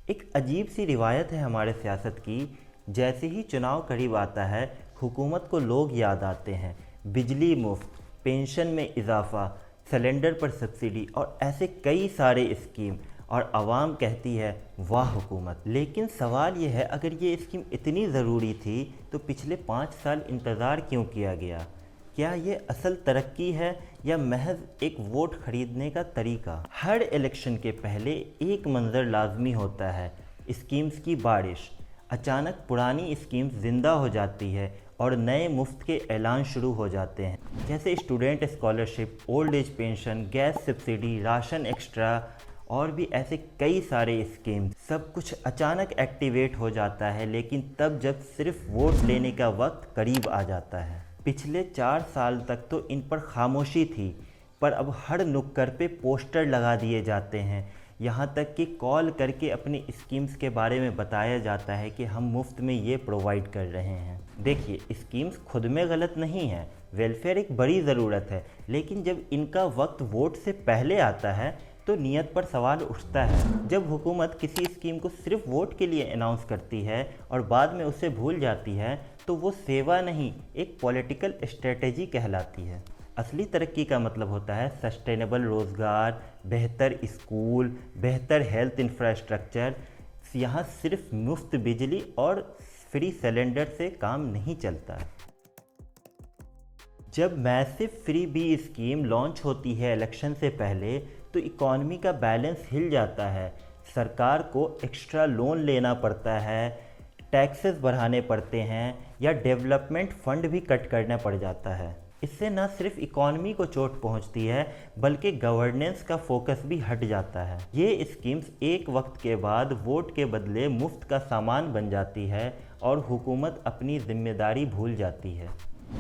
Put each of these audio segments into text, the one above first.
एक अजीब सी रिवायत है हमारे सियासत की। जैसे ही चुनाव करीब आता है, हुकूमत को लोग याद आते हैं। बिजली मुफ्त, पेंशन में इजाफा, सिलेंडर पर सब्सिडी और ऐसे कई सारे स्कीम, और आवाम कहती है वाह हुकूमत। लेकिन सवाल यह है, अगर ये स्कीम इतनी ज़रूरी थी तो पिछले 5 साल इंतज़ार क्यों किया गया? क्या ये असल तरक्की है या महज एक वोट खरीदने का तरीका? हर इलेक्शन के पहले एक मंजर लाजमी होता है, स्कीम्स की बारिश। अचानक पुरानी स्कीम्स जिंदा हो जाती है और नए मुफ्त के ऐलान शुरू हो जाते हैं, जैसे student scholarship, old age pension, gas subsidy, ration extra और भी ऐसे कई सारे स्कीम। सब कुछ अचानक एक्टिवेट हो जाता है, लेकिन तब जब सिर्फ वोट लेने का वक्त करीब आ जाता है। पिछले 4 साल तक तो इन पर खामोशी थी, पर अब हर नुक्कड़ पे पोस्टर लगा दिए जाते हैं। यहाँ तक कि कॉल करके अपनी स्कीम्स के बारे में बताया जाता है कि हम मुफ्त में ये प्रोवाइड कर रहे हैं। देखिए, स्कीम्स खुद में गलत नहीं है, वेलफेयर एक बड़ी ज़रूरत है, लेकिन जब इनका वक्त वोट से पहले आता है तो नीयत पर सवाल उठता है। जब हुकूमत किसी स्कीम को सिर्फ वोट के लिए अनाउंस करती है और बाद में उसे भूल जाती है, तो वो सेवा नहीं, एक पॉलिटिकल स्ट्रेटेजी कहलाती है। असली तरक्की का मतलब होता है सस्टेनेबल रोज़गार, बेहतर स्कूल, बेहतर हेल्थ इंफ्रास्ट्रक्चर। यहाँ सिर्फ मुफ्त बिजली और फ्री सिलेंडर से काम नहीं चलता। जब massive freebie scheme launch होती है इलेक्शन से पहले, तो इकॉनमी का बैलेंस हिल जाता है। सरकार को एक्स्ट्रा लोन लेना पड़ता है, टैक्सेस बढ़ाने पड़ते हैं या डेवलपमेंट फंड भी कट करना पड़ जाता है। इससे न सिर्फ इकॉनमी को चोट पहुंचती है, बल्कि गवर्नेंस का फोकस भी हट जाता है। ये स्कीम्स एक वक्त के बाद वोट के बदले मुफ्त का सामान बन जाती है और हुकूमत अपनी जिम्मेदारी भूल जाती है।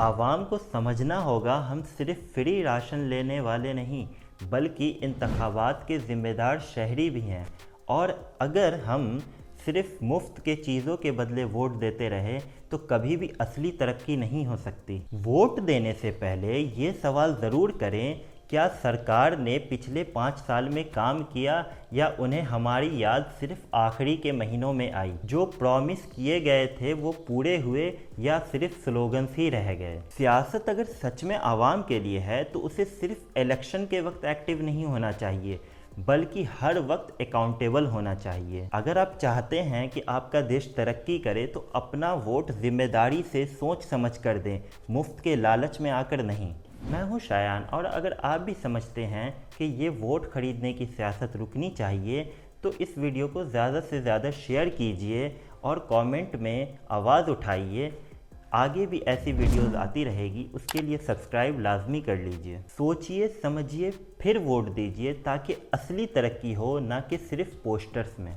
आवाम को समझना होगा, हम सिर्फ फ्री राशन लेने वाले नहीं, बल्कि इंतखाबात के ज़िम्मेदार शहरी भी हैं। और अगर हम सिर्फ मुफ्त के चीज़ों के बदले वोट देते रहे तो कभी भी असली तरक्की नहीं हो सकती। वोट देने से पहले ये सवाल ज़रूर करें, क्या सरकार ने पिछले 5 साल में काम किया या उन्हें हमारी याद सिर्फ आखिरी के महीनों में आई? जो प्रॉमिस किए गए थे वो पूरे हुए या सिर्फ स्लोगन्स ही रह गए? सियासत अगर सच में आवाम के लिए है तो उसे सिर्फ इलेक्शन के वक्त एक्टिव नहीं होना चाहिए, बल्कि हर वक्त अकाउंटेबल होना चाहिए। अगर आप चाहते हैं कि आपका देश तरक्की करे तो अपना वोट जिम्मेदारी से सोच समझ कर दें, मुफ्त के लालच में आकर नहीं। मैं हूं शायान, और अगर आप भी समझते हैं कि ये वोट खरीदने की सियासत रुकनी चाहिए तो इस वीडियो को ज़्यादा से ज़्यादा शेयर कीजिए और कमेंट में आवाज़ उठाइए। आगे भी ऐसी वीडियोस आती रहेगी, उसके लिए सब्सक्राइब लाजमी कर लीजिए। सोचिए, समझिए, फिर वोट दीजिए, ताकि असली तरक्की हो, ना कि सिर्फ पोस्टर्स में।